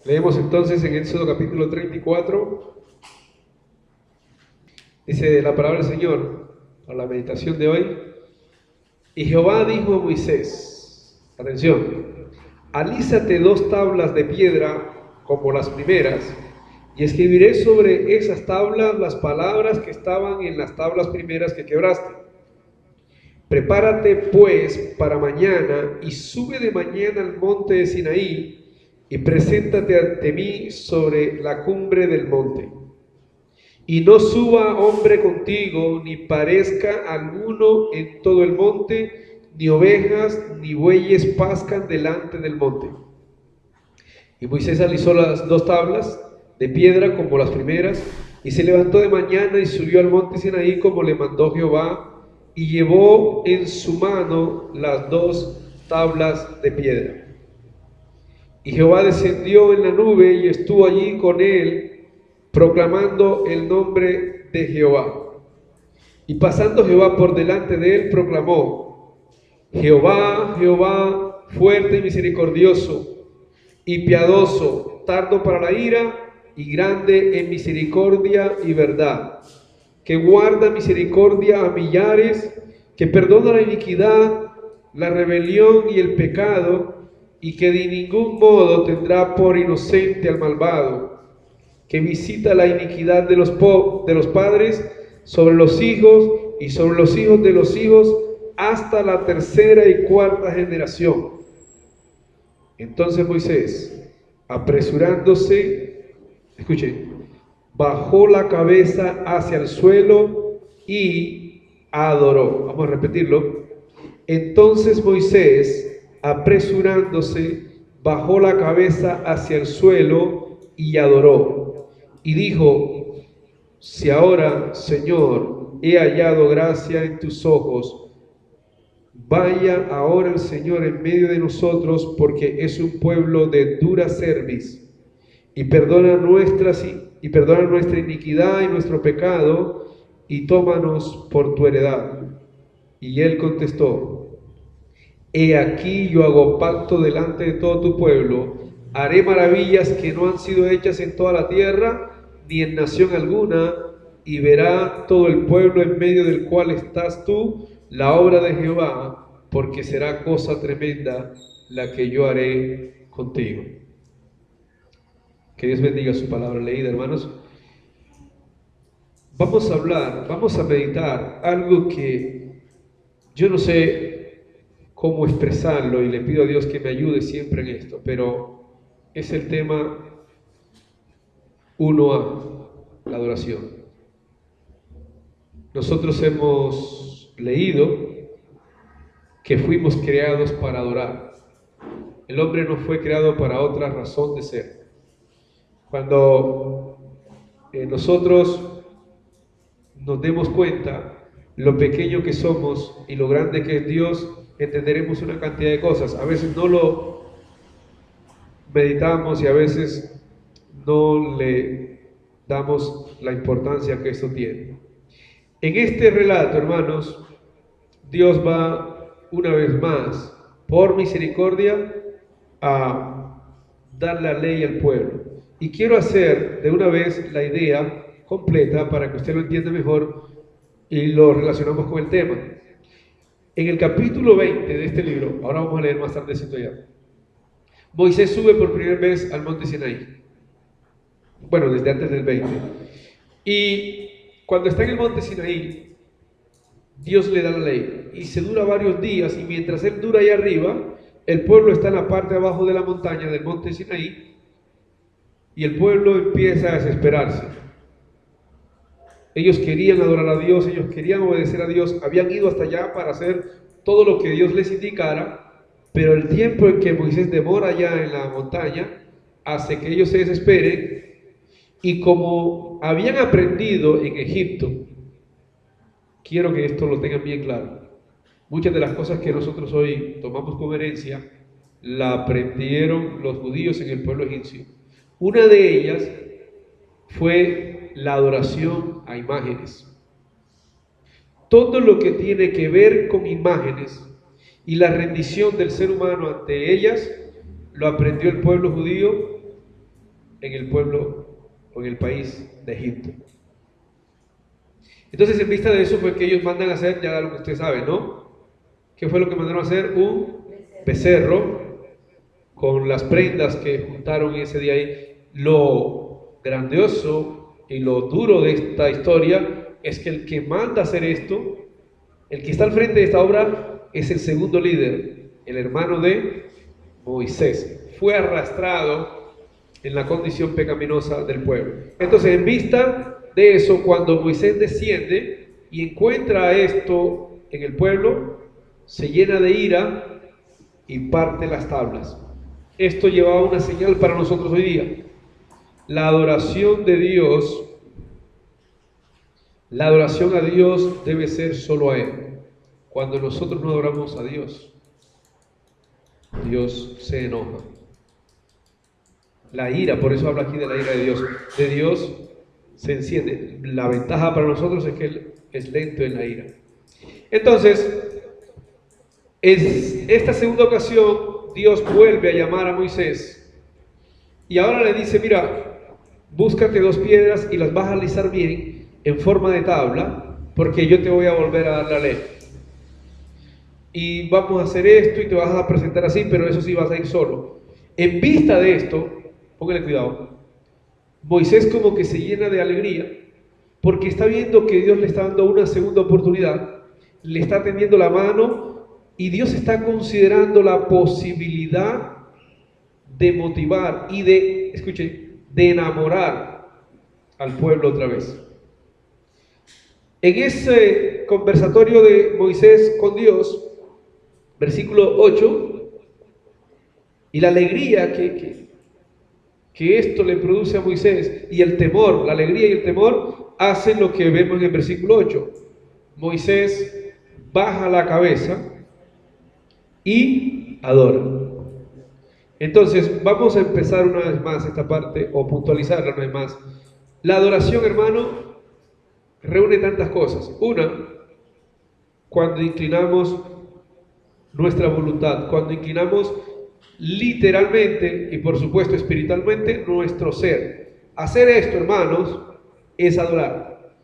Leemos entonces en Éxodo capítulo 34. Dice la palabra del Señor para la meditación de hoy. Y Jehová dijo a Moisés, atención, alízate 2 tablas de piedra como las primeras, y escribiré sobre esas tablas las palabras que estaban en las tablas primeras que quebraste. Prepárate pues para mañana y sube de mañana al monte de Sinaí y preséntate ante mí sobre la cumbre del monte. Y no suba hombre contigo, ni parezca alguno en todo el monte, ni ovejas, ni bueyes pascan delante del monte. Y Moisés alisó las 2 tablas de piedra como las primeras, y se levantó de mañana y subió al monte Sinaí como le mandó Jehová, y llevó en su mano las 2 tablas de piedra. Y Jehová descendió en la nube y estuvo allí con él, proclamando el nombre de Jehová. Y pasando Jehová por delante de él, proclamó: Jehová, Jehová, fuerte y misericordioso, y piadoso, tardo para la ira, y grande en misericordia y verdad, que guarda misericordia a millares, que perdona la iniquidad, la rebelión y el pecado, y que de ningún modo tendrá por inocente al malvado, que visita la iniquidad de los padres sobre los hijos y sobre los hijos de los hijos hasta la 3ª y 4ª generación. Entonces Moisés, apresurándose, escuchen, bajó la cabeza hacia el suelo y adoró. Vamos a repetirlo. Entonces Moisés, apresurándose, bajó la cabeza hacia el suelo y adoró. Y dijo: si ahora, Señor, he hallado gracia en tus ojos, vaya ahora el Señor en medio de nosotros, porque es un pueblo de dura cerviz, y perdona nuestra iniquidad y nuestro pecado, y tómanos por tu heredad. Y él contestó: he aquí yo hago pacto delante de todo tu pueblo, haré maravillas que no han sido hechas en toda la tierra, ni en nación alguna, y verá todo el pueblo en medio del cual estás tú la obra de Jehová, porque será cosa tremenda la que yo haré contigo. Que Dios bendiga su palabra leída, hermanos. Vamos a meditar algo que yo no sé cómo expresarlo, y le pido a Dios que me ayude siempre en esto, pero es el tema 1A, la adoración. Nosotros hemos leído que fuimos creados para adorar. El hombre no fue creado para otra razón de ser. Cuando nosotros nos demos cuenta lo pequeño que somos y lo grande que es Dios, entenderemos una cantidad de cosas. A veces no lo meditamos y a veces no le damos la importancia que esto tiene. En este relato, hermanos, Dios va una vez más, por misericordia, a dar la ley al pueblo. Y quiero hacer de una vez la idea completa para que usted lo entienda mejor y lo relacionamos con el tema. En el capítulo 20 de este libro, ahora vamos a leer más tardecito ya, Moisés sube por primera vez al monte Sinaí. Bueno, desde antes del 20. Y cuando está en el monte Sinaí, Dios le da la ley. Y se dura varios días, y mientras él dura ahí arriba, el pueblo está en la parte de abajo de la montaña del monte Sinaí, y el pueblo empieza a desesperarse. Ellos querían adorar a Dios, ellos querían obedecer a Dios, habían ido hasta allá para hacer todo lo que Dios les indicara, pero el tiempo en que Moisés demora allá en la montaña hace que ellos se desesperen, y como habían aprendido en Egipto, quiero que esto lo tengan bien claro, muchas de las cosas que nosotros hoy tomamos como herencia, la aprendieron los judíos en el pueblo egipcio. Una de ellas fue la adoración a imágenes. Todo lo que tiene que ver con imágenes y la rendición del ser humano ante ellas, lo aprendió el pueblo judío en el pueblo o en el país de Egipto. Entonces, en vista de eso fue que ellos mandan a hacer, ya lo que usted sabe, ¿no? ¿Qué fue lo que mandaron a hacer? Un becerro con las prendas que juntaron ese día ahí. Lo grandioso y lo duro de esta historia es que el que manda a hacer esto, el que está al frente de esta obra, es el segundo líder, el hermano de Moisés. Fue arrastrado en la condición pecaminosa del pueblo. Entonces, en vista de eso, cuando Moisés desciende y encuentra esto en el pueblo, se llena de ira y parte las tablas. Esto llevaba una señal para nosotros hoy día. La adoración de Dios, la adoración a Dios debe ser solo a Él. Cuando nosotros no adoramos a Dios, Dios se enoja. La ira, por eso habla aquí de la ira de Dios. De Dios se enciende. La ventaja para nosotros es que Él es lento en la ira. Entonces, esta segunda ocasión, Dios vuelve a llamar a Moisés y ahora le dice, mira, búscate 2 piedras y las vas a alisar bien en forma de tabla, porque yo te voy a volver a dar la ley. Y vamos a hacer esto y te vas a presentar así, pero eso sí vas a ir solo. En vista de esto, póngale cuidado, Moisés como que se llena de alegría porque está viendo que Dios le está dando una segunda oportunidad, le está tendiendo la mano y Dios está considerando la posibilidad de motivar y de, escuche, de enamorar al pueblo otra vez. En ese conversatorio de Moisés con Dios, versículo 8, y la alegría que esto le produce a Moisés y el temor, la alegría y el temor hacen lo que vemos en el versículo 8. Moisés baja la cabeza y adora. Entonces vamos a empezar una vez más esta parte o puntualizarla una vez más. La adoración, hermano, reúne tantas cosas. Una, cuando inclinamos nuestra voluntad, cuando inclinamos literalmente y por supuesto espiritualmente nuestro ser. Hacer esto, hermanos, es adorar.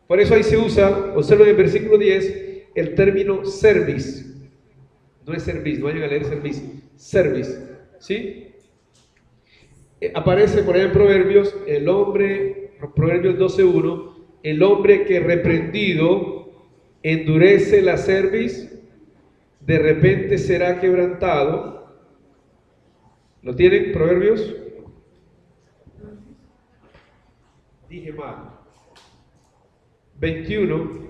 Por eso ahí se usa, observen en el versículo 10, el término service. No es service, no vayan a leer service, service, ¿sí? Aparece por ahí en Proverbios, Proverbios 12:1, el hombre que reprendido endurece la cerviz, de repente será quebrantado. ¿Lo tienen, Proverbios? Dije mal. 29.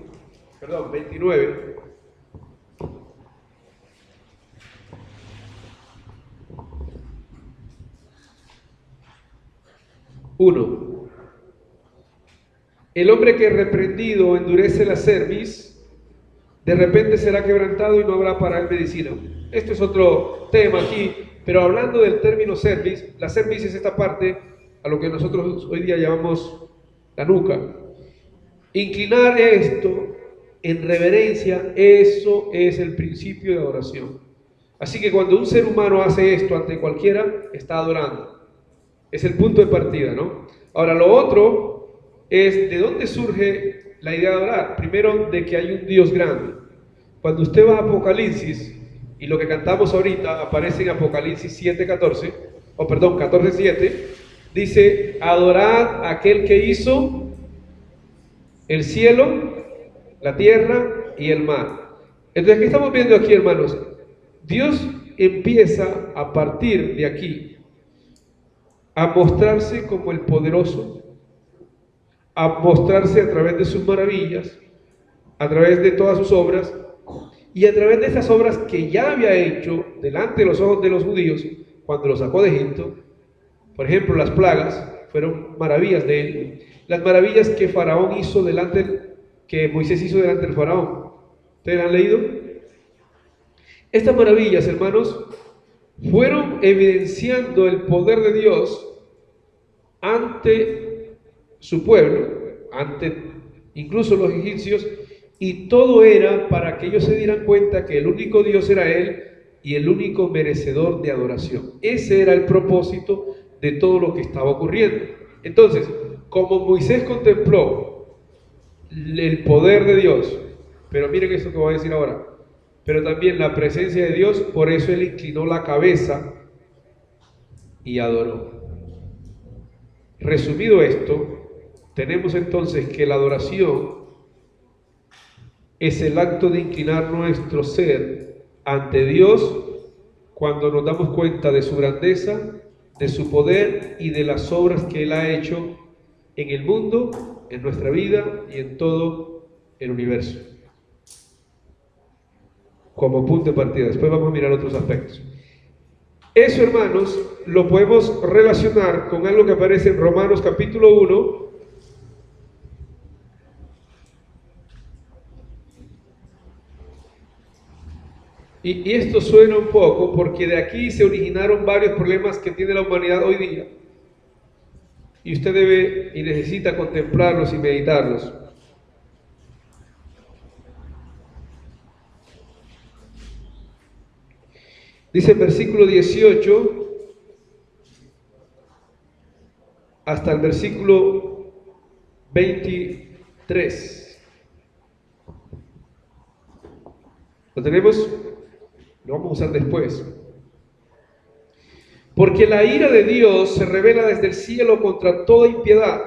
El hombre que reprendido endurece la cerviz, de repente será quebrantado y no habrá para él medicina. Esto es otro tema aquí, pero hablando del término cerviz, la cerviz es esta parte a lo que nosotros hoy día llamamos la nuca. Inclinar esto en reverencia, eso es el principio de adoración. Así que cuando un ser humano hace esto ante cualquiera, está adorando. Es el punto de partida, ¿no? Ahora, lo otro es de dónde surge la idea de adorar. Primero, de que hay un Dios grande. Cuando usted va a Apocalipsis, y lo que cantamos ahorita aparece en Apocalipsis 14:7, dice, adorad a aquel que hizo el cielo, la tierra y el mar. Entonces, ¿qué estamos viendo aquí, hermanos? Dios empieza a partir de aquí a mostrarse como el poderoso, a mostrarse a través de sus maravillas, a través de todas sus obras, y a través de esas obras que ya había hecho delante de los ojos de los judíos cuando los sacó de Egipto. Por ejemplo, las plagas fueron maravillas de él, las maravillas que que Moisés hizo delante del faraón. ¿Ustedes han leído? Estas maravillas, hermanos, fueron evidenciando el poder de Dios ante su pueblo, ante incluso los egipcios, y todo era para que ellos se dieran cuenta que el único Dios era Él y el único merecedor de adoración. Ese era el propósito de todo lo que estaba ocurriendo. Entonces, como Moisés contempló el poder de Dios, pero miren esto que voy a decir ahora, pero también la presencia de Dios, por eso él inclinó la cabeza y adoró. Resumido esto, tenemos entonces que la adoración es el acto de inclinar nuestro ser ante Dios cuando nos damos cuenta de su grandeza, de su poder y de las obras que Él ha hecho en el mundo, en nuestra vida y en todo el universo. Como punto de partida. Después vamos a mirar otros aspectos. Eso, hermanos, lo podemos relacionar con algo que aparece en Romanos capítulo 1. Y esto suena un poco porque de aquí se originaron varios problemas que tiene la humanidad hoy día. Y usted debe y necesita contemplarlos y meditarlos. Dice el versículo 18 hasta el versículo 23. ¿Lo tenemos? Lo vamos a usar después. Porque la ira de Dios se revela desde el cielo contra toda impiedad.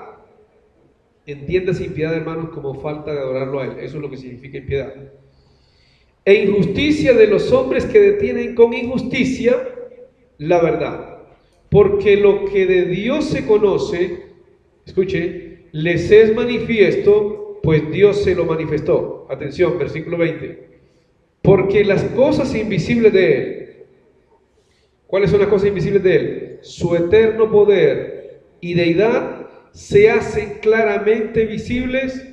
Entiéndase impiedad, hermanos, como falta de adorarlo a Él. Eso es lo que significa impiedad. E injusticia de los hombres que detienen con injusticia la verdad. Porque lo que de Dios se conoce, escuche, les es manifiesto, pues Dios se lo manifestó. Atención, versículo 20. Porque las cosas invisibles de Él, ¿cuáles son las cosas invisibles de Él? Su eterno poder y deidad se hacen claramente visibles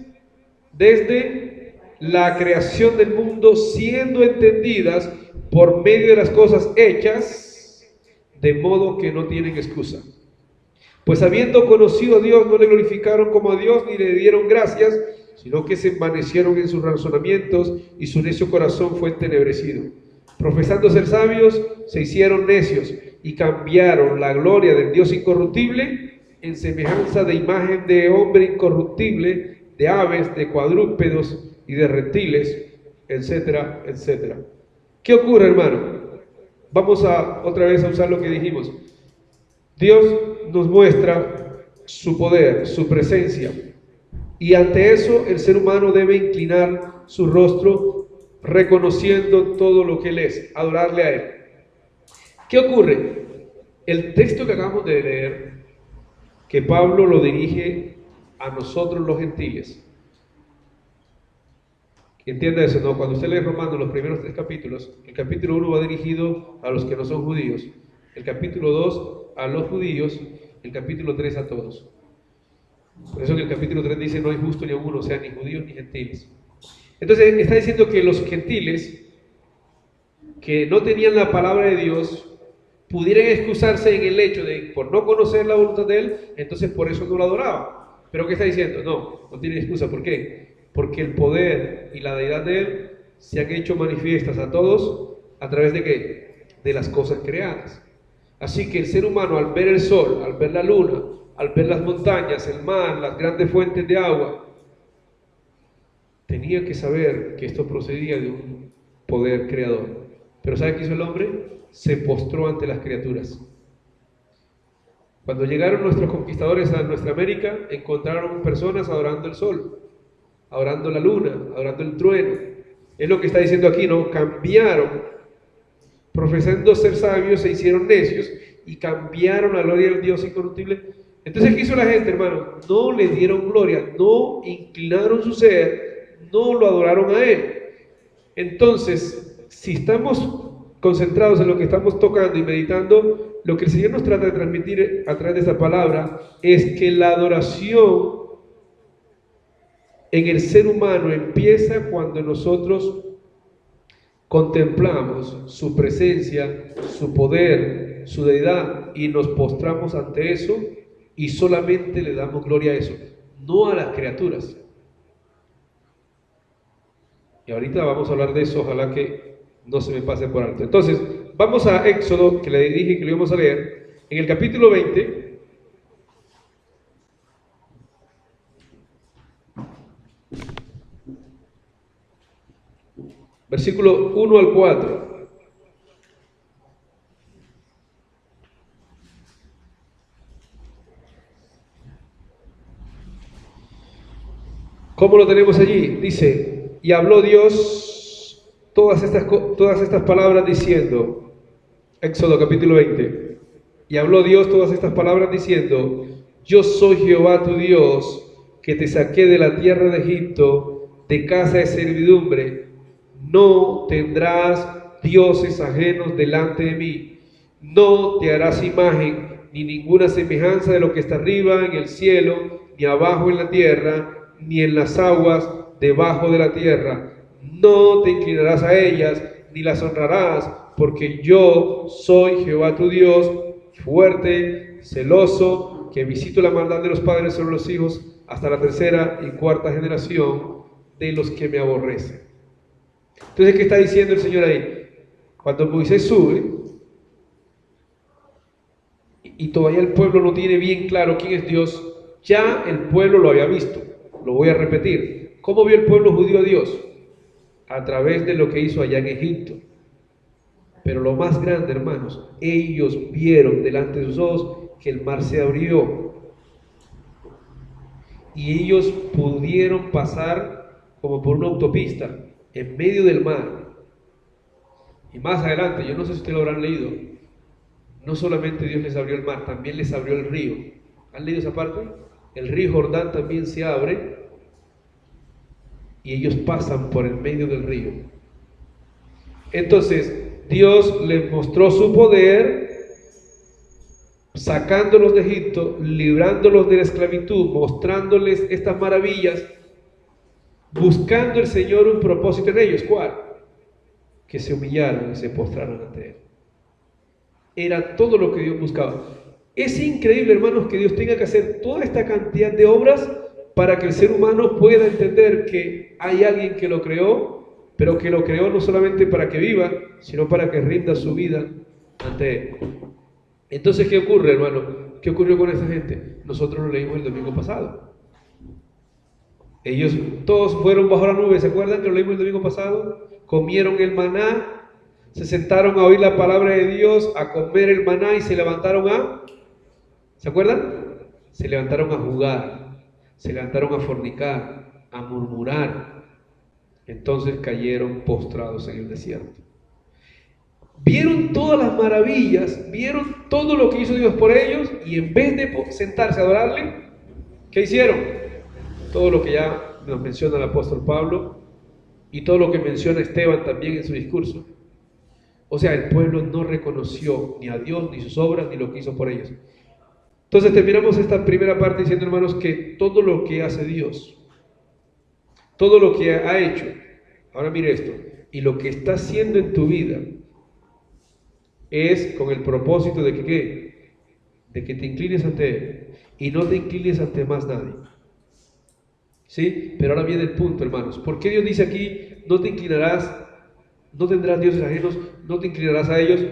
desde la creación del mundo, siendo entendidas por medio de las cosas hechas, de modo que no tienen excusa. Pues habiendo conocido a Dios, no le glorificaron como a Dios, ni le dieron gracias, sino que se envanecieron en sus razonamientos, y su necio corazón fue entenebrecido. Profesando ser sabios, se hicieron necios, y cambiaron la gloria del Dios incorruptible en semejanza de imagen de hombre incorruptible, de aves, de cuadrúpedos y de reptiles, etcétera, etcétera. ¿Qué ocurre, hermano? Vamos a otra vez a usar lo que dijimos. Dios nos muestra su poder, su presencia, y ante eso el ser humano debe inclinar su rostro reconociendo todo lo que Él es, adorarle a Él. ¿Qué ocurre? El texto que acabamos de leer, que Pablo lo dirige a nosotros los gentiles. Entienda eso, ¿no? Cuando usted lee Romanos, los primeros 3 capítulos, el capítulo 1 va dirigido a los que no son judíos, el capítulo 2 a los judíos, el capítulo 3 a todos. Por eso que el capítulo 3 dice: no hay justo ni uno, o sea, ni judíos ni gentiles. Entonces está diciendo que los gentiles que no tenían la palabra de Dios pudieran excusarse en el hecho de por no conocer la voluntad de Él, entonces por eso no lo adoraban. Pero ¿qué está diciendo? No tiene excusa. ¿Por qué? Porque el poder y la deidad de Él se han hecho manifiestas a todos a través de ¿qué? De las cosas creadas. Así que el ser humano, al ver el sol, al ver la luna, al ver las montañas, el mar, las grandes fuentes de agua, tenía que saber que esto procedía de un poder creador. Pero ¿sabe qué hizo el hombre? Se postró ante las criaturas. Cuando llegaron nuestros conquistadores a nuestra América, encontraron personas adorando el sol, adorando la luna, adorando el trueno. Es lo que está diciendo aquí, ¿no? Cambiaron, profesando ser sabios, se hicieron necios y cambiaron la gloria del Dios incorruptible. Entonces, ¿qué hizo la gente, hermano? No le dieron gloria, no inclinaron su ser, no lo adoraron a Él. Entonces, si estamos concentrados en lo que estamos tocando y meditando, lo que el Señor nos trata de transmitir a través de esta palabra es que la adoración en el ser humano empieza cuando nosotros contemplamos su presencia, su poder, su deidad, y nos postramos ante eso y solamente le damos gloria a eso, no a las criaturas. Y ahorita vamos a hablar de eso, ojalá que no se me pase por alto. Entonces, vamos a Éxodo, que le dije que lo íbamos a leer, En el capítulo 20, versículo 1 al 4. ¿Cómo lo tenemos allí? Dice, y habló Dios todas estas palabras diciendo, Éxodo capítulo 20, y habló Dios todas estas palabras diciendo, yo soy Jehová tu Dios, que te saqué de la tierra de Egipto, de casa de servidumbre. No tendrás dioses ajenos delante de mí, no te harás imagen ni ninguna semejanza de lo que está arriba en el cielo, ni abajo en la tierra, ni en las aguas debajo de la tierra. No te inclinarás a ellas, ni las honrarás, porque yo soy Jehová tu Dios, fuerte, celoso, que visito la maldad de los padres sobre los hijos hasta la tercera y cuarta generación de los que me aborrecen. Entonces, ¿qué está diciendo el Señor ahí? Cuando Moisés sube y todavía el pueblo no tiene bien claro quién es Dios, ya el pueblo lo había visto. Lo voy a repetir. ¿Cómo vio el pueblo judío a Dios? A través de lo que hizo allá en Egipto. Pero lo más grande, hermanos, ellos vieron delante de sus ojos que el mar se abrió. Y ellos pudieron pasar como por una autopista en medio del mar. Y más adelante, yo no sé si ustedes lo habrán leído, no solamente Dios les abrió el mar, también les abrió el río. ¿Han leído esa parte? El río Jordán también se abre y ellos pasan por el medio del río. Entonces, Dios les mostró su poder, sacándolos de Egipto, librándolos de la esclavitud, mostrándoles estas maravillas, buscando el Señor un propósito en ellos. ¿Cuál? Que se humillaron y se postraron ante Él. Era todo lo que Dios buscaba. Es increíble, hermanos, que Dios tenga que hacer toda esta cantidad de obras para que el ser humano pueda entender que hay alguien que lo creó, pero que lo creó no solamente para que viva, sino para que rinda su vida ante Él. Entonces, ¿qué ocurre, hermano? ¿Qué ocurrió con esta gente? Nosotros lo leímos el domingo pasado. Ellos todos fueron bajo la nube, ¿se acuerdan que lo leímos el domingo pasado? Comieron el maná, se sentaron a oír la palabra de Dios, a comer el maná y se levantaron a... ¿Se acuerdan? Se levantaron a jugar, se levantaron a fornicar, a murmurar. Entonces cayeron postrados en el desierto. Vieron todas las maravillas, vieron todo lo que hizo Dios por ellos y en vez de sentarse a adorarle, ¿qué hicieron? Todo lo que ya nos menciona el apóstol Pablo y todo lo que menciona Esteban también en su discurso. O sea, el pueblo no reconoció ni a Dios, ni sus obras, ni lo que hizo por ellos. Entonces terminamos esta primera parte diciendo, hermanos, que todo lo que hace Dios, todo lo que ha hecho, ahora mire esto, y lo que está haciendo en tu vida, es con el propósito de que ¿qué? De que te inclines ante Él y no te inclines ante más nadie. ¿Sí? Pero ahora viene el punto, hermanos. ¿Por qué Dios dice aquí, no te inclinarás, no tendrás dioses ajenos, no te inclinarás a ellos?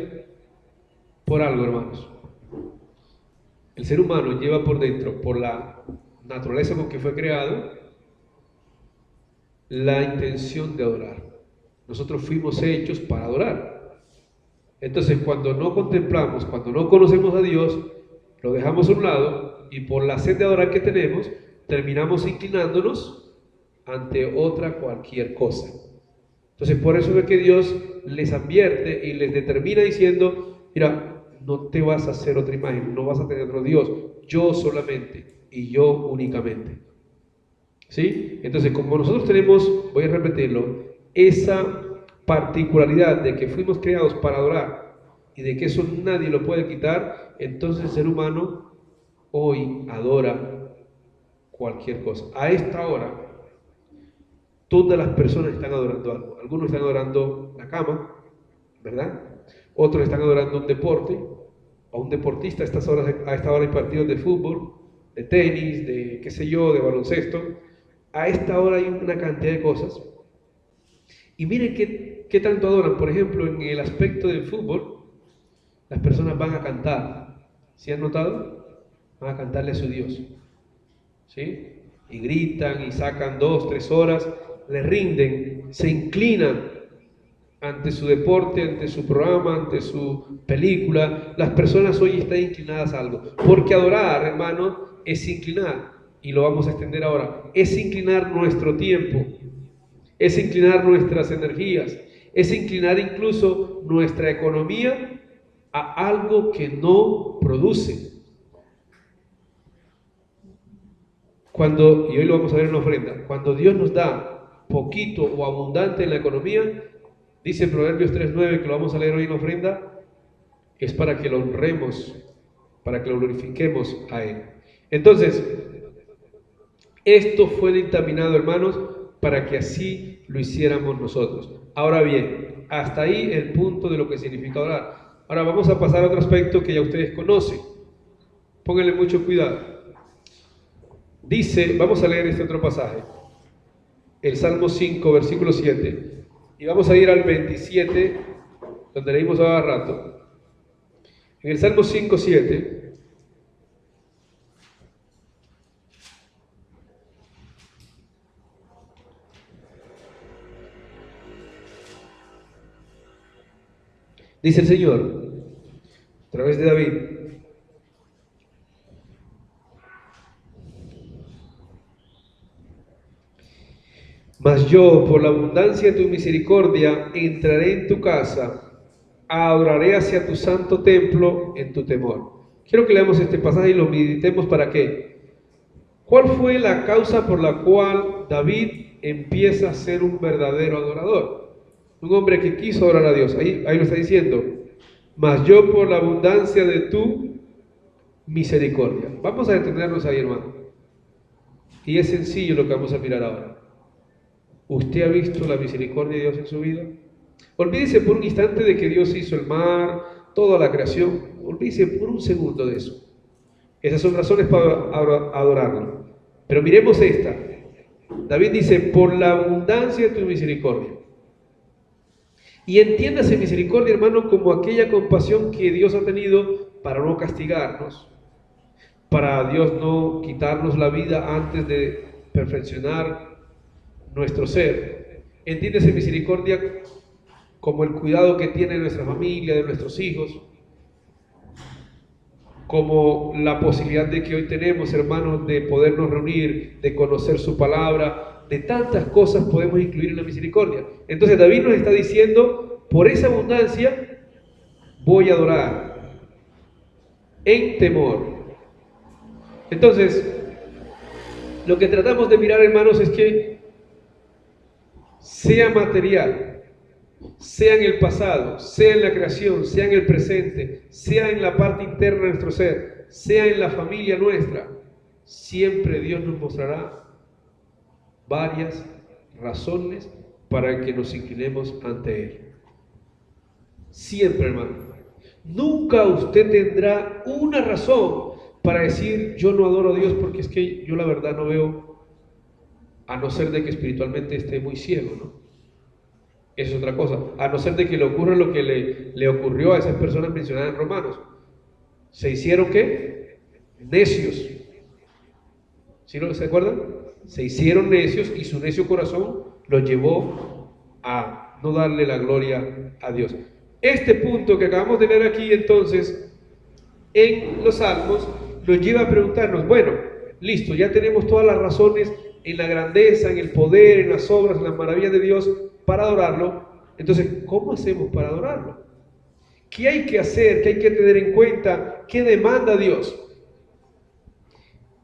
Por algo, hermanos. El ser humano lleva por dentro, por la naturaleza con que fue creado, la intención de adorar. Nosotros fuimos hechos para adorar. Entonces, cuando no contemplamos, cuando no conocemos a Dios, lo dejamos a un lado y por la sed de adorar que tenemos, terminamos inclinándonos ante otra cualquier cosa. Entonces, por eso es que Dios les advierte y les determina diciendo, mira, no te vas a hacer otra imagen, no vas a tener otro Dios, yo solamente y yo únicamente. ¿Sí? Entonces, como nosotros tenemos, voy a repetirlo, esa particularidad de que fuimos creados para adorar y de que eso nadie lo puede quitar, entonces el ser humano hoy adora cualquier cosa. A esta hora, todas las personas están adorando algo. Algunos están adorando la cama, ¿verdad? Otros están adorando un deporte, a un deportista. A esta hora hay partidos de fútbol, de tenis, de qué sé yo, de baloncesto. A esta hora hay una cantidad de cosas. Y miren qué tanto adoran. Por ejemplo, en el aspecto del fútbol, las personas van a cantar. ¿Sí han notado? Van a cantarle a su Dios. ¿Sí? Y gritan y sacan 2, 3 horas, le rinden, se inclinan ante su deporte, ante su programa, ante su película. Las personas hoy están inclinadas a algo. Porque adorar, hermano, es inclinar. Y lo vamos a extender ahora. Es inclinar nuestro tiempo. Es inclinar nuestras energías. Es inclinar incluso nuestra economía a algo que no produce. Y hoy lo vamos a ver en la ofrenda, cuando Dios nos da poquito o abundante en la economía, dice Proverbios 3:9, que lo vamos a leer hoy en la ofrenda, es para que lo honremos, para que lo glorifiquemos a Él. Entonces, esto fue dictaminado, hermanos, para que así lo hiciéramos nosotros. Ahora bien, hasta ahí el punto de lo que significa orar. Ahora vamos a pasar a otro aspecto que ya ustedes conocen. Pónganle mucho cuidado. Dice, vamos a leer este otro pasaje, el Salmo 5, versículo 7, y vamos a ir al 27, donde leímos hace rato. En el Salmo 5, 7, dice el Señor, a través de David: mas yo, por la abundancia de tu misericordia, entraré en tu casa, adoraré hacia tu santo templo en tu temor. Quiero que leamos este pasaje y lo meditemos. ¿Para qué? ¿Cuál fue la causa por la cual David empieza a ser un verdadero adorador? Un hombre que quiso adorar a Dios. Ahí lo está diciendo. Mas yo, por la abundancia de tu misericordia. Vamos a detenernos ahí, hermano. Y es sencillo lo que vamos a mirar ahora. ¿Usted ha visto la misericordia de Dios en su vida? Olvídese por un instante de que Dios hizo el mar, toda la creación. Olvídese por un segundo de eso. Esas son razones para adorarlo. Pero miremos esta. David dice: por la abundancia de tu misericordia. Y entiéndase misericordia, hermano, como aquella compasión que Dios ha tenido para no castigarnos, para Dios no quitarnos la vida antes de perfeccionar nuestro ser. Entiéndase misericordia como el cuidado que tiene de nuestra familia, de nuestros hijos, como la posibilidad de que hoy tenemos, hermanos, de podernos reunir, de conocer su palabra, de tantas cosas podemos incluir en la misericordia. Entonces David nos está diciendo: por esa abundancia voy a adorar en temor. Entonces, lo que tratamos de mirar, hermanos, es que sea material, sea en el pasado, sea en la creación, sea en el presente, sea en la parte interna de nuestro ser, sea en la familia nuestra, siempre Dios nos mostrará varias razones para que nos inclinemos ante Él. Siempre, hermano. Nunca usted tendrá una razón para decir: yo no adoro a Dios porque es que yo la verdad no veo, a no ser de que espiritualmente esté muy ciego, ¿no? Eso es otra cosa. A no ser de que le ocurra lo que le ocurrió a esas personas mencionadas en Romanos. ¿Se hicieron qué? Necios. ¿Sí no se acuerdan? Se hicieron necios y su necio corazón los llevó a no darle la gloria a Dios. Este punto que acabamos de leer aquí, entonces, en los Salmos, nos lleva a preguntarnos: bueno, listo, ya tenemos todas las razones en la grandeza, en el poder, en las obras, en las maravillas de Dios para adorarlo. Entonces, ¿cómo hacemos para adorarlo? ¿Qué hay que hacer? ¿Qué hay que tener en cuenta? ¿Qué demanda Dios?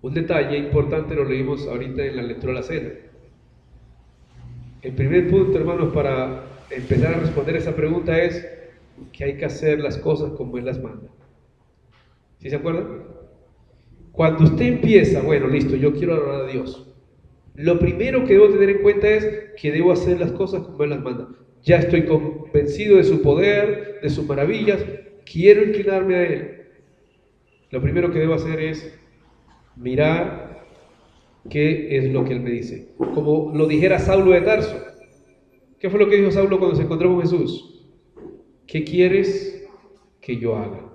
Un detalle importante lo leímos ahorita en la lectura de la cena. El primer punto, hermanos, para empezar a responder esa pregunta es que hay que hacer las cosas como Él las manda. ¿Sí se acuerdan? Cuando usted empieza, bueno, listo, yo quiero adorar a Dios, lo primero que debo tener en cuenta es que debo hacer las cosas como Él las manda. Ya estoy convencido de su poder, de sus maravillas, quiero inclinarme a Él. Lo primero que debo hacer es mirar qué es lo que Él me dice. Como lo dijera Saulo de Tarso. ¿Qué fue lo que dijo Saulo cuando se encontró con Jesús? ¿Qué quieres que yo haga?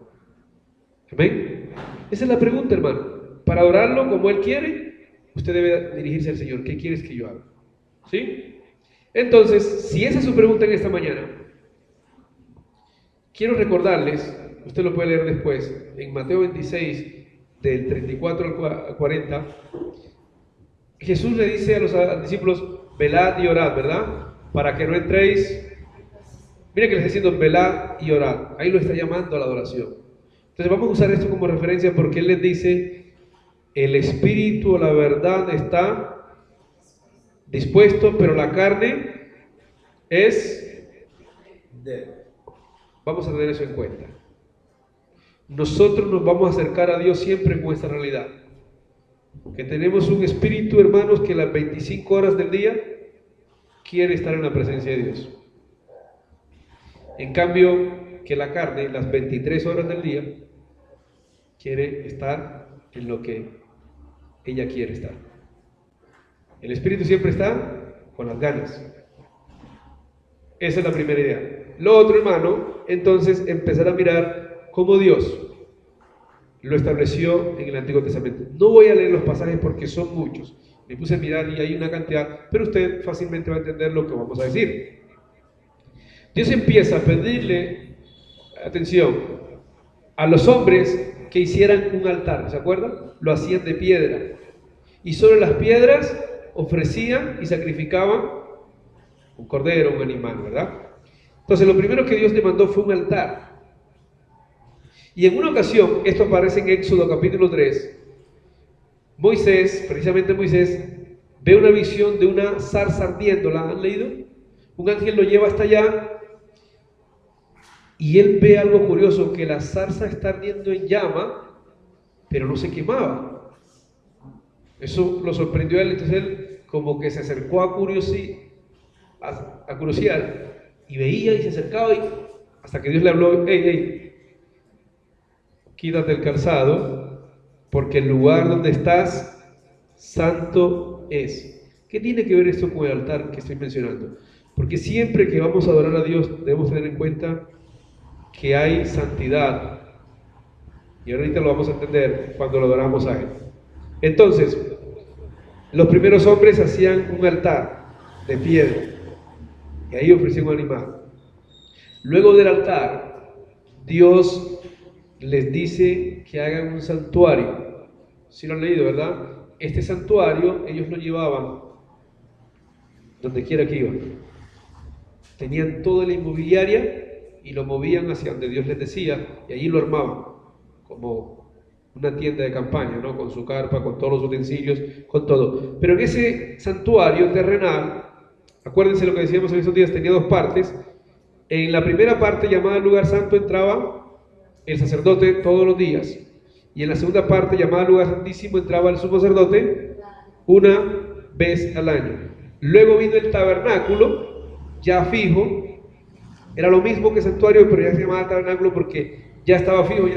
Amén. Esa es la pregunta, hermano. Para adorarlo como Él quiere, usted debe dirigirse al Señor. ¿Qué quieres que yo haga? ¿Sí? Entonces, si esa es su pregunta en esta mañana, quiero recordarles, usted lo puede leer después, en Mateo 26, del 34 al 40, Jesús le dice a los discípulos, velad y orad, ¿verdad? Para que no entréis. Mire que le está diciendo, velad y orad. Ahí lo está llamando a la adoración. Entonces vamos a usar esto como referencia porque Él les dice, el espíritu, la verdad está dispuesto, pero la carne es débil. Vamos a tener eso en cuenta. Nosotros nos vamos a acercar a Dios siempre con esta realidad. Que tenemos un espíritu, hermanos, que las 25 horas del día quiere estar en la presencia de Dios. En cambio, que la carne, las 23 horas del día, quiere estar en lo que ella quiere estar. El espíritu siempre está con las ganas. Esa es la primera idea. Lo otro, hermano, entonces empezar a mirar cómo Dios lo estableció en el Antiguo Testamento. No voy a leer los pasajes porque son muchos. Me puse a mirar y hay una cantidad, pero usted fácilmente va a entender lo que vamos a decir. Dios empieza a pedirle, atención, a los hombres que hicieran un altar, ¿se acuerdan? Lo hacían de piedra. Y sobre las piedras ofrecían y sacrificaban un cordero, un animal, ¿verdad? Entonces lo primero que Dios le mandó fue un altar. Y en una ocasión, esto aparece en Éxodo capítulo 3, Moisés, precisamente Moisés, ve una visión de una zarza ardiendo, ¿la han leído? Un ángel lo lleva hasta allá y él ve algo curioso, que la zarza está ardiendo en llama, pero no se quemaba. Eso lo sorprendió a él, entonces él como que se acercó a curiosear y veía y se acercaba hasta que Dios le habló, hey, quítate el calzado, porque el lugar donde estás, santo es. ¿Qué tiene que ver esto con el altar que estoy mencionando? Porque siempre que vamos a adorar a Dios, debemos tener en cuenta que hay santidad. Y ahorita lo vamos a entender cuando lo adoramos a Él. Entonces, los primeros hombres hacían un altar de piedra, y ahí ofrecían un animal. Luego del altar, Dios les dice que hagan un santuario. Si lo han leído, ¿verdad? Este santuario ellos lo llevaban donde quiera que iban. Tenían toda la inmobiliaria y lo movían hacia donde Dios les decía, y allí lo armaban como una tienda de campaña, ¿no? Con su carpa, con todos los utensilios, con todo. Pero en ese santuario terrenal, acuérdense lo que decíamos en esos días, tenía dos partes. En la primera parte, llamada el lugar santo, entraba el sacerdote todos los días, y en la segunda parte, llamada lugar santísimo, entraba el sumo sacerdote una vez al año. Luego vino el tabernáculo, ya fijo, era lo mismo que santuario, pero ya se llamaba tabernáculo porque ya estaba fijo,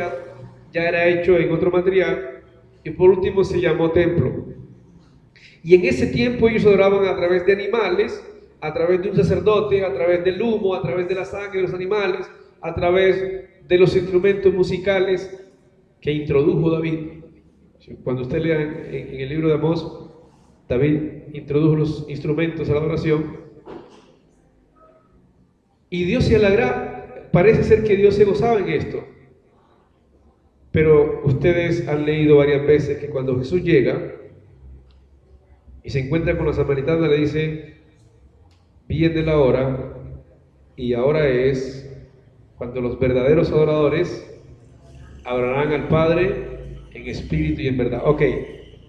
ya era hecho en otro material, y por último se llamó templo. Y en ese tiempo ellos adoraban a través de animales, a través de un sacerdote, a través del humo, a través de la sangre de los animales, a través de los instrumentos musicales que introdujo David. Cuando usted lea en el libro de Amós, David introdujo los instrumentos a la adoración. Y Dios se alegra, parece ser que Dios se gozaba en esto. Pero ustedes han leído varias veces que cuando Jesús llega y se encuentra con la samaritana, le dice, viene la hora, y ahora es cuando los verdaderos adoradores adorarán al Padre en espíritu y en verdad. Ok,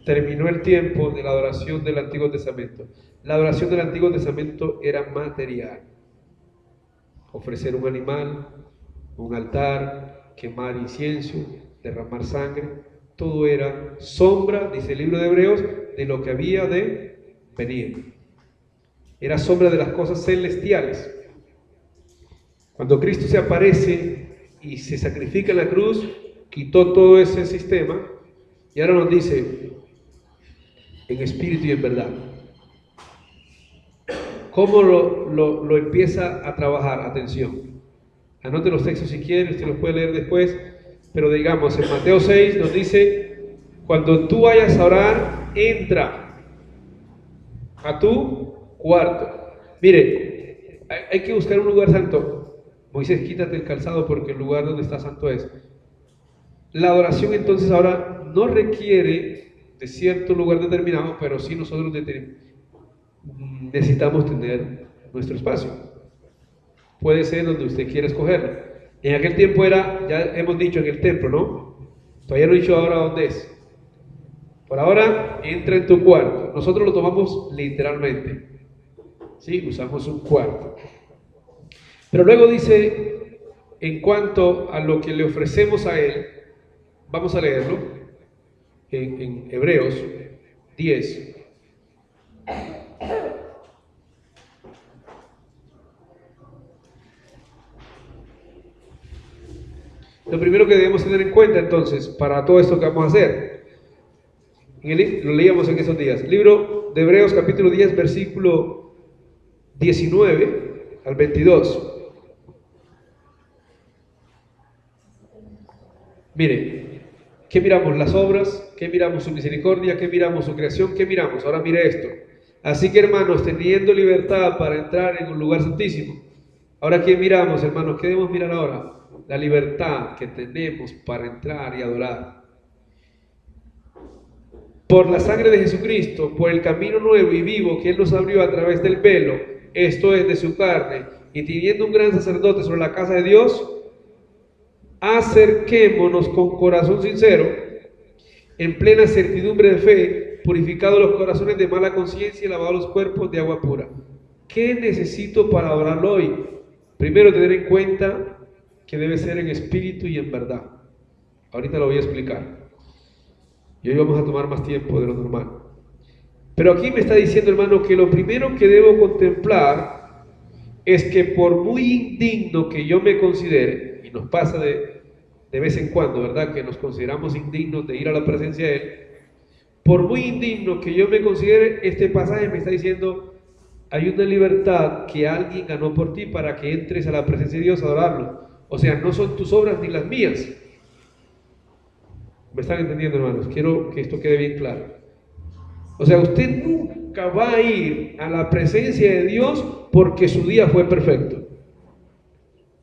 terminó el tiempo de la adoración del Antiguo Testamento. La adoración del Antiguo Testamento era material. Ofrecer un animal, un altar, quemar incienso, derramar sangre, todo era sombra, dice el libro de Hebreos, de lo que había de venir. Era sombra de las cosas celestiales. Cuando Cristo se aparece y se sacrifica en la cruz, quitó todo ese sistema y ahora nos dice, en espíritu y en verdad. ¿Cómo lo empieza a trabajar? Atención. Anote los textos si quiere, usted los puede leer después. pero digamos en Mateo 6 nos dice, cuando tú vayas a orar, entra a tu cuarto. Mire, hay que buscar un lugar santo. Moisés, quítate el calzado porque el lugar donde está santo es. La adoración entonces ahora no requiere de cierto lugar determinado, pero sí nosotros necesitamos tener nuestro espacio. Puede ser donde usted quiera escogerlo. En aquel tiempo era, ya hemos dicho, en el templo, ¿no? Todavía no he dicho ahora dónde es. Por ahora, entra en tu cuarto. Nosotros lo tomamos literalmente. ¿Sí? Usamos un cuarto. Pero luego dice, en cuanto a lo que le ofrecemos a Él, vamos a leerlo en Hebreos 10. Lo primero que debemos tener en cuenta entonces, para todo esto que vamos a hacer, lo leíamos en esos días, libro de Hebreos capítulo 10, versículo 19 al 22. Mire, ¿qué miramos? Las obras, ¿qué miramos? Su misericordia, ¿qué miramos? Su creación, ¿qué miramos? Ahora mire esto. Así que hermanos, teniendo libertad para entrar en un lugar santísimo, ahora ¿qué miramos, hermanos? ¿Qué debemos mirar ahora? La libertad que tenemos para entrar y adorar. Por la sangre de Jesucristo, por el camino nuevo y vivo que Él nos abrió a través del velo, esto es de su carne, y teniendo un gran sacerdote sobre la casa de Dios, acerquémonos con corazón sincero, en plena certidumbre de fe, purificados los corazones de mala conciencia y lavados los cuerpos de agua pura. ¿Qué necesito para adorarlo hoy? Primero, tener en cuenta que debe ser en espíritu y en verdad. Ahorita lo voy a explicar. Y hoy vamos a tomar más tiempo de lo normal. Pero aquí me está diciendo, hermano, que lo primero que debo contemplar es que por muy indigno que yo me considere, y nos pasa de vez en cuando, ¿verdad? Que nos consideramos indignos de ir a la presencia de Él. Por muy indigno que yo me considere, este pasaje me está diciendo, hay una libertad que alguien ganó por ti para que entres a la presencia de Dios a adorarlo. O sea, no son tus obras ni las mías. ¿Me están entendiendo, hermanos? Quiero que esto quede bien claro. O sea, usted nunca va a ir a la presencia de Dios porque su día fue perfecto.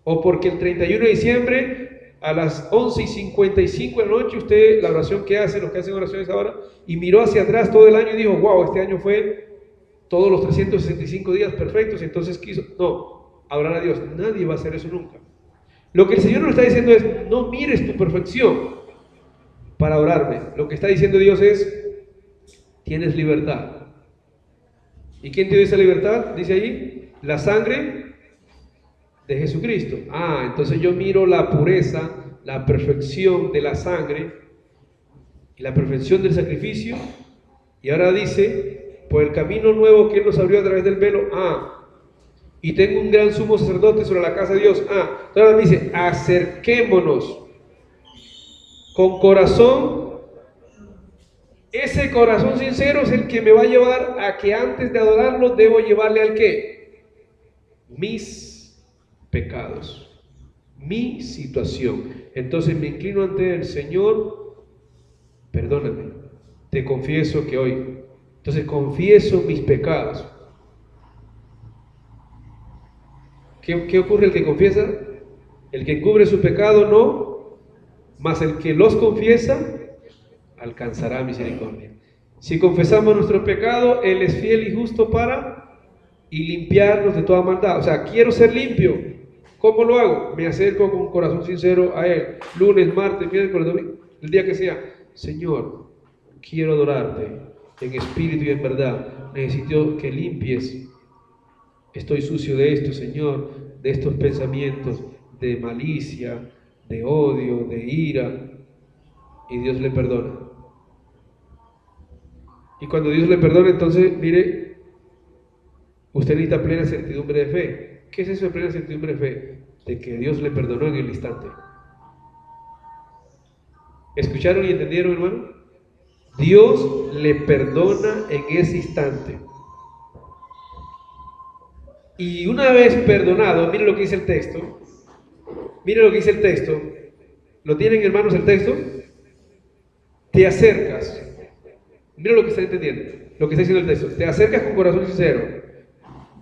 O porque el 31 de diciembre a las 11:55 de la noche, usted, la oración que hace, los que hacen oraciones ahora, y miró hacia atrás todo el año y dijo, wow, este año fue todos los 365 días perfectos, y entonces quiso. No, adorar a Dios. Nadie va a hacer eso nunca. Lo que el Señor nos está diciendo es, no mires tu perfección para adorarme. Lo que está diciendo Dios es, tienes libertad. ¿Y quién te dio esa libertad? Dice ahí, la sangre de Jesucristo. Entonces yo miro la pureza, la perfección de la sangre y la perfección del sacrificio, y ahora dice, por el camino nuevo que Él nos abrió a través del velo, y tengo un gran sumo sacerdote sobre la casa de Dios. Entonces ahora dice, acerquémonos con corazón. Ese corazón sincero es el que me va a llevar a que antes de adorarlo debo llevarle al ¿qué? Mis pecados, mi situación. Entonces me inclino ante el Señor, perdóname, te confieso que hoy. Entonces confieso mis pecados. ¿Qué ocurre el que confiesa? El que encubre su pecado no, mas el que los confiesa alcanzará misericordia. Si confesamos nuestro pecado, Él es fiel y justo para limpiarnos de toda maldad. O sea, quiero ser limpio. ¿Cómo lo hago? Me acerco con un corazón sincero a Él. Lunes, martes, miércoles, domingo, el día que sea. Señor, quiero adorarte en espíritu y en verdad. Necesito que limpies. Estoy sucio de esto, Señor, de estos pensamientos de malicia, de odio, de ira. Y Dios le perdona. Y cuando Dios le perdona, entonces, mire, usted necesita plena certidumbre de fe. ¿Qué es eso de plena certidumbre de fe? De que Dios le perdonó en el instante. ¿Escucharon y entendieron, hermano? Dios le perdona en ese instante. Y una vez perdonado, mire lo que dice el texto. Mire lo que dice el texto. ¿Lo tienen, hermanos, el texto? Te acercas. Mira lo que está entendiendo, lo que está diciendo el texto. Te acercas con corazón sincero.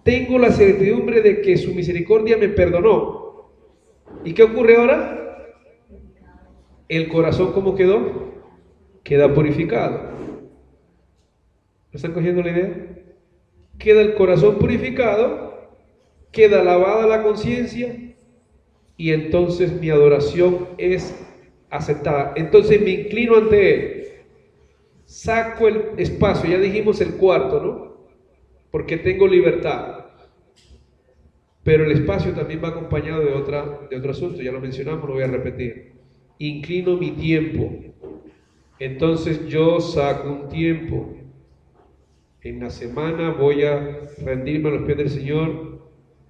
Tengo la certidumbre de que su misericordia me perdonó. ¿Y qué ocurre ahora? El corazón, ¿cómo quedó? Queda purificado. ¿Me están cogiendo la idea? Queda el corazón purificado, queda lavada la conciencia, y entonces mi adoración es aceptada. Entonces me inclino ante Él, saco el espacio, ya dijimos el cuarto, ¿no? Porque tengo libertad, pero el espacio también va acompañado de otro asunto, ya lo mencionamos, lo voy a repetir. Inclino mi tiempo, entonces yo saco un tiempo. En la semana voy a rendirme a los pies del Señor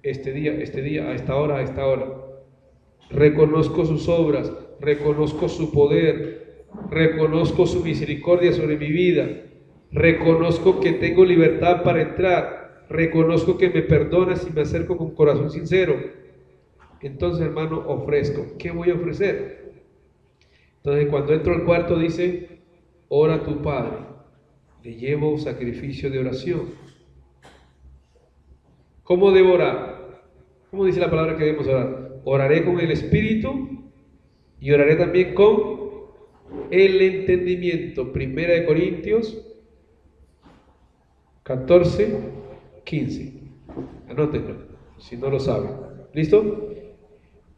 este día, a esta hora, a esta hora. Reconozco sus obras, reconozco su poder, reconozco su misericordia sobre mi vida, reconozco que tengo libertad para entrar, reconozco que me perdonas y me acerco con corazón sincero. Entonces, hermano, ofrezco. ¿Qué voy a ofrecer? Entonces, cuando entro al cuarto dice, ora a tu Padre. Le llevo sacrificio de oración. ¿Cómo debo orar? ¿Cómo dice la palabra que debemos orar? Oraré con el Espíritu y oraré también con el entendimiento. Primera de Corintios 14, 15. Anótenlo, si no lo saben. ¿Listo?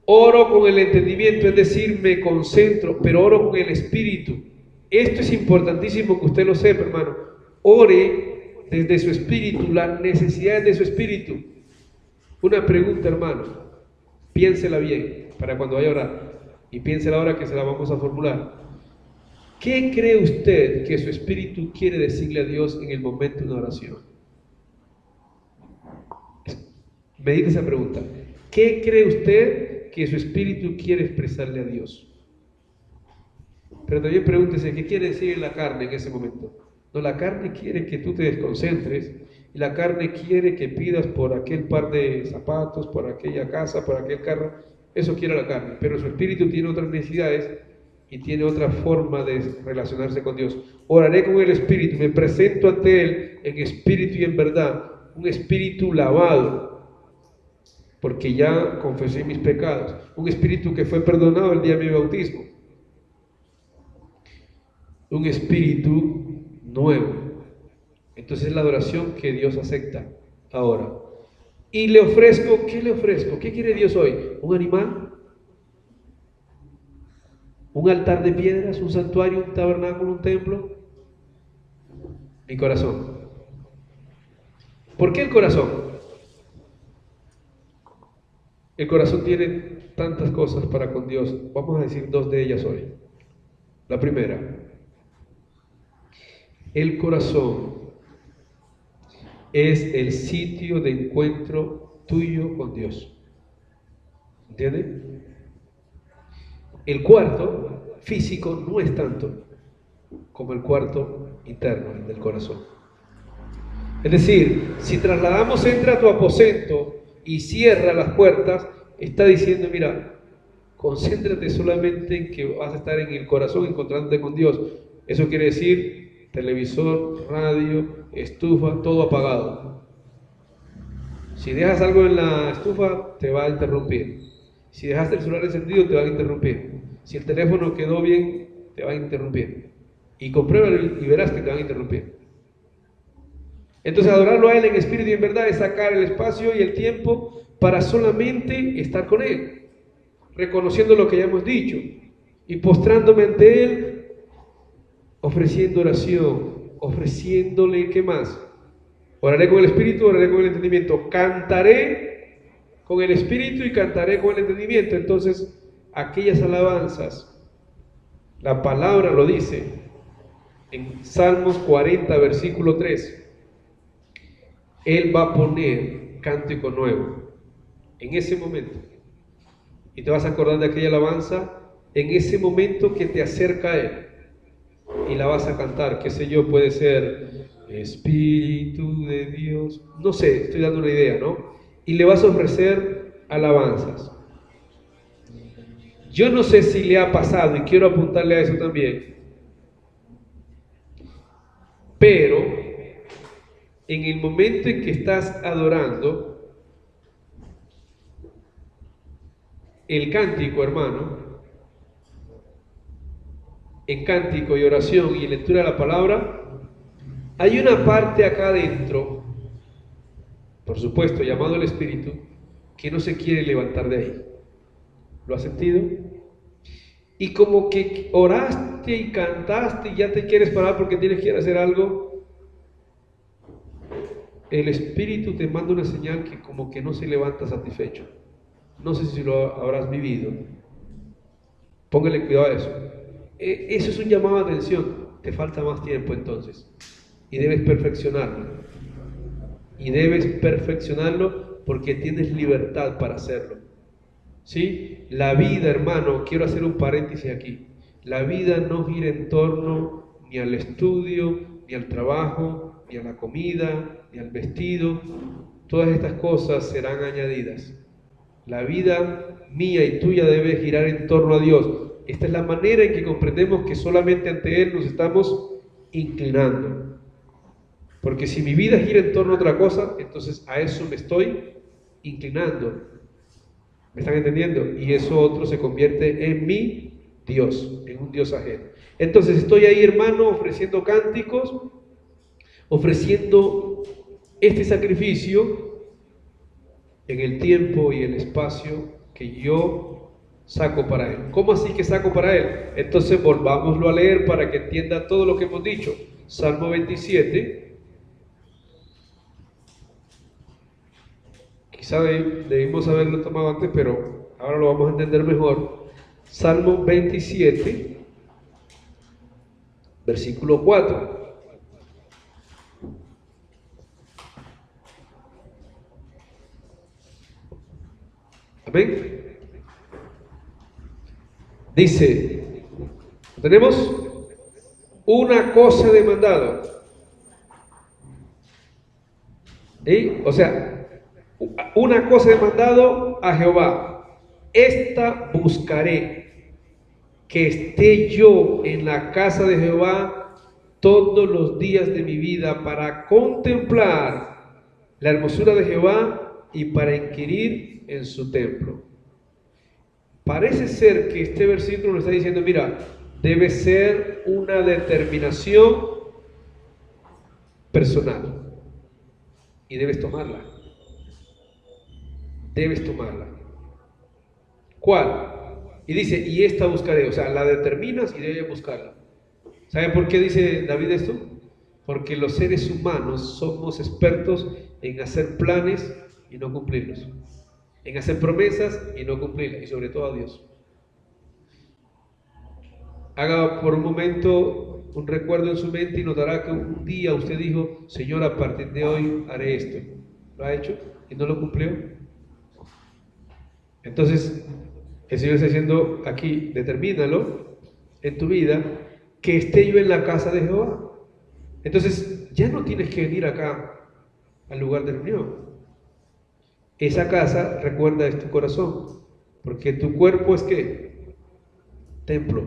Oro con el entendimiento, es decir, me concentro, pero oro con el Espíritu. Esto es importantísimo que usted lo sepa, hermano. Ore desde su espíritu, las necesidades de su espíritu. Una pregunta, hermano. Piénsela bien para cuando vaya a orar. Y piénsela ahora que se la vamos a formular. ¿Qué cree usted que su espíritu quiere decirle a Dios en el momento de una oración? Medite esa pregunta. ¿Qué cree usted que su espíritu quiere expresarle a Dios? Pero también pregúntese, ¿qué quiere decir la carne en ese momento? No, la carne quiere que tú te desconcentres, y la carne quiere que pidas por aquel par de zapatos, por aquella casa, por aquel carro. Eso quiere la carne, pero su espíritu tiene otras necesidades y tiene otra forma de relacionarse con Dios. Oraré con el espíritu, me presento ante Él en espíritu y en verdad, un espíritu lavado, porque ya confesé mis pecados, un espíritu que fue perdonado el día de mi bautismo, un espíritu nuevo. Entonces es la adoración que Dios acepta ahora. Y le ofrezco, ¿qué le ofrezco? ¿Qué quiere Dios hoy? ¿Un animal? ¿Un altar de piedras? ¿Un santuario? ¿Un tabernáculo? ¿Un templo? Mi corazón. ¿Por qué el corazón? El corazón tiene tantas cosas para con Dios. Vamos a decir dos de ellas hoy. La primera, el corazón es el sitio de encuentro tuyo con Dios. ¿Entiende? El cuarto físico no es tanto como el cuarto interno, el del corazón. Es decir, si trasladamos, entra a tu aposento y cierra las puertas, está diciendo, mira, concéntrate solamente en que vas a estar en el corazón encontrándote con Dios. Eso quiere decir televisor, radio, estufa, todo apagado. Si dejas algo en la estufa, te va a interrumpir. Si dejaste el celular encendido, te va a interrumpir. Si el teléfono quedó bien, te va a interrumpir. Y compruébalo y verás que te van a interrumpir. Entonces adorarlo a Él en espíritu y en verdad es sacar el espacio y el tiempo para solamente estar con Él, reconociendo lo que ya hemos dicho y postrándome ante Él, ofreciendo oración, ofreciéndole, ¿qué más? Oraré con el espíritu, oraré con el entendimiento, cantaré con el espíritu y cantaré con el entendimiento. Entonces, aquellas alabanzas, la palabra lo dice en Salmos 40, versículo 3. Él va a poner cántico nuevo en ese momento. Y te vas a acordar de aquella alabanza en ese momento que te acerca a Él. Y la vas a cantar, qué sé yo, puede ser Espíritu de Dios. No sé, estoy dando una idea, ¿no? Y le vas a ofrecer alabanzas. Yo no sé si le ha pasado, y quiero apuntarle a eso también, pero en el momento en que estás adorando, el cántico, hermano, en cántico y oración y lectura de la palabra, hay una parte acá adentro, por supuesto, llamado el Espíritu, que no se quiere levantar de ahí. ¿Lo has sentido? Y como que oraste y cantaste y ya te quieres parar porque tienes que ir a hacer algo, el Espíritu te manda una señal que como que no se levanta satisfecho. No sé si lo habrás vivido. Póngale cuidado a eso. Eso es un llamado a atención. Te falta más tiempo entonces. Y debes perfeccionarlo. Y debes perfeccionarlo porque tienes libertad para hacerlo. ¿Sí? La vida, hermano, quiero hacer un paréntesis aquí. La vida no gira en torno ni al estudio, ni al trabajo, ni a la comida, ni al vestido. Todas estas cosas serán añadidas. La vida mía y tuya debe girar en torno a Dios. Esta es la manera en que comprendemos que solamente ante Él nos estamos inclinando. Porque si mi vida gira en torno a otra cosa, entonces a eso me estoy inclinando. ¿Me están entendiendo? Y eso otro se convierte en mi Dios, en un Dios ajeno. Entonces estoy ahí, hermano, ofreciendo cánticos, ofreciendo este sacrificio en el tiempo y el espacio que yo saco para Él. ¿Cómo así que saco para Él? Entonces volvámoslo a leer para que entienda todo lo que hemos dicho. Salmo 27. Quizá debimos haberlo tomado antes, pero ahora lo vamos a entender mejor. Salmo 27, versículo 4. Amén. Dice, tenemos una cosa demandado. O sea, una cosa he mandado a Jehová, esta buscaré, que esté yo en la casa de Jehová todos los días de mi vida para contemplar la hermosura de Jehová y para inquirir en su templo. Parece ser que este versículo nos está diciendo, mira, debe ser una determinación personal y debes tomarla. Debes tomarla. ¿Cuál? Y dice, y esta buscaré, o sea, la determinas y debes buscarla. ¿Sabe por qué dice David esto? Porque los seres humanos somos expertos en hacer planes y no cumplirlos, en hacer promesas y no cumplirlas, y sobre todo a Dios. Haga por un momento un recuerdo en su mente y notará que un día usted dijo, Señor, a partir de hoy haré esto. ¿Lo ha hecho y no lo cumplió? Entonces, el Señor está diciendo aquí, determínalo en tu vida, que esté yo en la casa de Jehová. Entonces, ya no tienes que venir acá al lugar de reunión. Esa casa, recuerda, es tu corazón, porque tu cuerpo es ¿qué? Templo,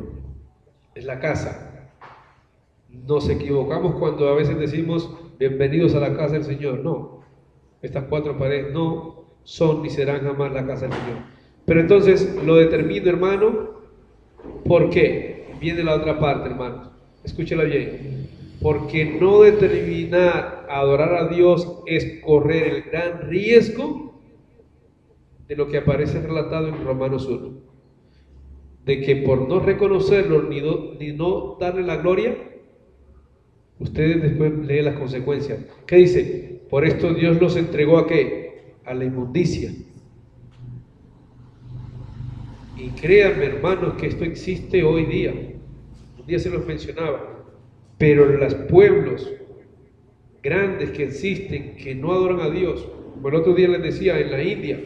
es la casa. Nos equivocamos cuando a veces decimos, bienvenidos a la casa del Señor. No, estas cuatro paredes no son ni serán jamás la casa del Señor. Pero entonces lo determino, hermano. ¿Por qué? Viene la otra parte, hermano. Escúchela bien. Porque no determinar adorar a Dios es correr el gran riesgo de lo que aparece relatado en Romanos 1. De que por no reconocerlo ni no darle la gloria, ustedes después leen las consecuencias. ¿Qué dice? Por esto Dios los entregó ¿a qué? A la inmundicia. Y créanme, hermanos, que esto existe hoy día. Un día se los mencionaba. Pero los pueblos grandes que existen, que no adoran a Dios, como el otro día les decía, en la India,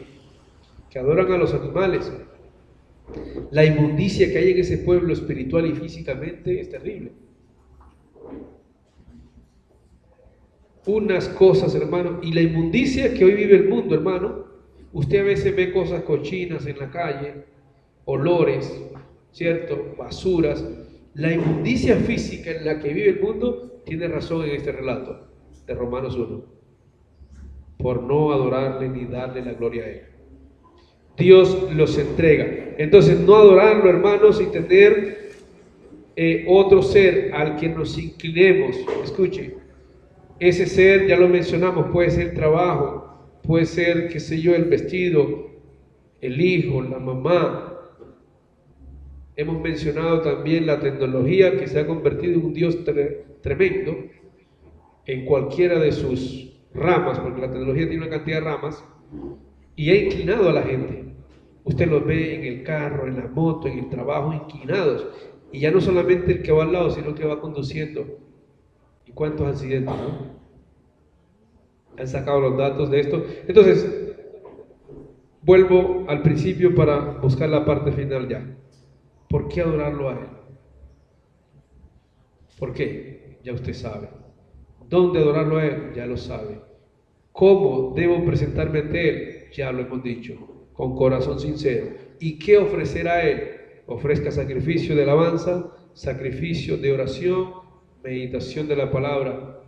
que adoran a los animales, la inmundicia que hay en ese pueblo espiritual y físicamente es terrible. Unas cosas, hermano, y la inmundicia que hoy vive el mundo, hermano, usted a veces ve cosas cochinas en la calle, olores, ¿cierto? Basuras. La inmundicia física en la que vive el mundo tiene razón en este relato de Romanos 1, por no adorarle ni darle la gloria a Él. Dios los entrega. Entonces, no adorarlo, hermanos, y tener otro ser al que nos inclinemos. Escuche, ese ser, ya lo mencionamos, puede ser trabajo, puede ser, qué sé yo, el vestido, el hijo, la mamá. Hemos mencionado también la tecnología que se ha convertido en un Dios tremendo en cualquiera de sus ramas, porque la tecnología tiene una cantidad de ramas, y ha inclinado a la gente. Usted los ve en el carro, en la moto, en el trabajo, inclinados. Y ya no solamente el que va al lado, sino el que va conduciendo. ¿Y cuántos accidentes, no? Han sacado los datos de esto. Entonces, vuelvo al principio para buscar la parte final ya. ¿Por qué adorarlo a Él? ¿Por qué? Ya usted sabe. ¿Dónde adorarlo a Él? Ya lo sabe. ¿Cómo debo presentarme ante Él? Ya lo hemos dicho, con corazón sincero. ¿Y qué ofrecer a Él? Ofrezca sacrificio de alabanza, sacrificio de oración, meditación de la palabra.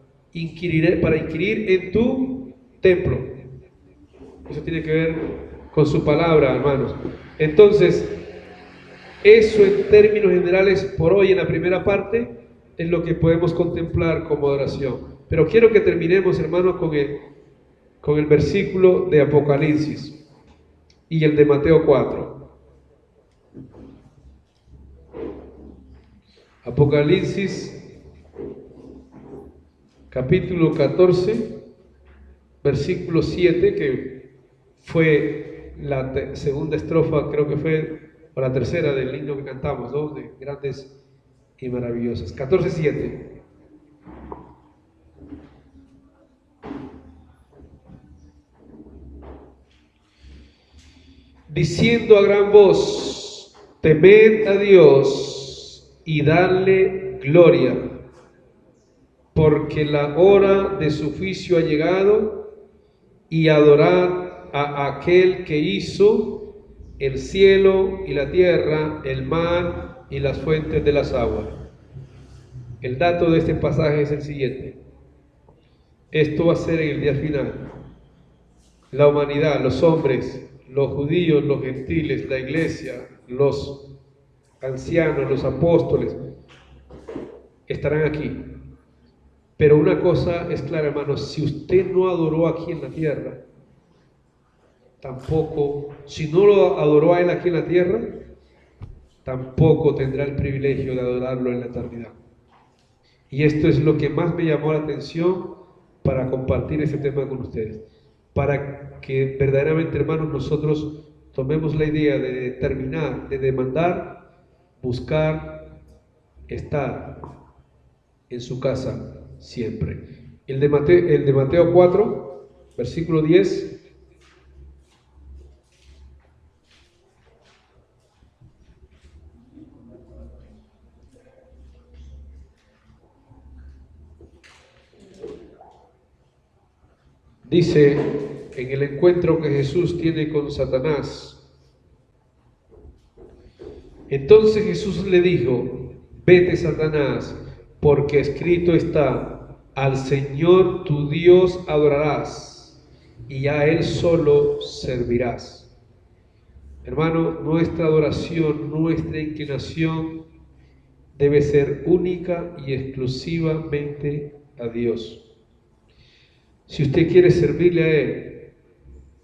Para inquirir en tu templo. Eso tiene que ver con su palabra, hermanos. Entonces, eso en términos generales por hoy en la primera parte es lo que podemos contemplar como adoración. Pero quiero que terminemos, hermanos, con el versículo de Apocalipsis y el de Mateo 4. Apocalipsis capítulo 14, versículo 7, que fue la segunda estrofa, creo que fue, o la tercera del himno que cantamos, ¿no? De grandes y maravillosas. 14:7. Diciendo a gran voz, temed a Dios y dadle gloria, porque la hora de su juicio ha llegado, y adorad a aquel que hizo el cielo y la tierra, el mar y las fuentes de las aguas. El dato de este pasaje es el siguiente. Esto va a ser en el día final. La humanidad, los hombres, los judíos, los gentiles, la iglesia, los ancianos, los apóstoles, estarán aquí. Pero una cosa es clara, hermanos, si usted no adoró aquí en la tierra, tampoco, si no lo adoró a Él aquí en la tierra, tampoco tendrá el privilegio de adorarlo en la eternidad. Y esto es lo que más me llamó la atención para compartir este tema con ustedes. Para que verdaderamente, hermanos, nosotros tomemos la idea de determinar, de demandar, buscar, estar en su casa siempre. El de Mateo 4, versículo 10. Dice, en el encuentro que Jesús tiene con Satanás, entonces Jesús le dijo, vete, Satanás, porque escrito está, al Señor tu Dios adorarás y a Él solo servirás. Hermano, nuestra adoración, nuestra inclinación debe ser única y exclusivamente a Dios. Si usted quiere servirle a Él,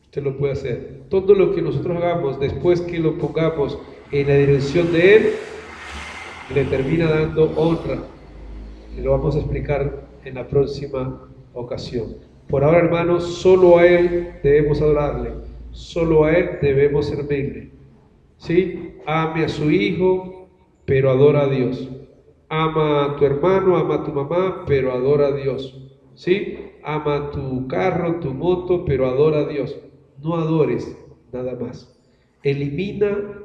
usted lo puede hacer. Todo lo que nosotros hagamos después que lo pongamos en la dirección de Él, le termina dando honra. Y lo vamos a explicar en la próxima ocasión. Por ahora, hermanos, solo a Él debemos adorarle. Solo a Él debemos servirle. ¿Sí? Ame a su hijo, pero adora a Dios. Ama a tu hermano, ama a tu mamá, pero adora a Dios. ¿Sí? Ama tu carro, tu moto, pero adora a Dios. No adores nada más. Elimina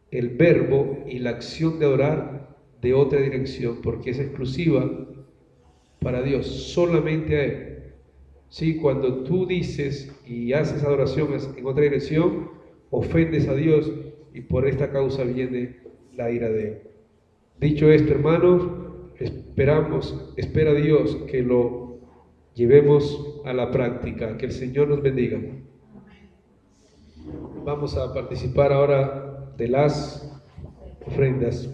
el verbo y la acción de adorar de otra dirección, porque es exclusiva para Dios, solamente a Él. ¿Sí? Cuando tú dices y haces adoración en otra dirección, ofendes a Dios y por esta causa viene la ira de Él. Dicho esto, hermanos, espera Dios que lo llevemos a la práctica. Que el Señor nos bendiga. Vamos a participar ahora de las ofrendas.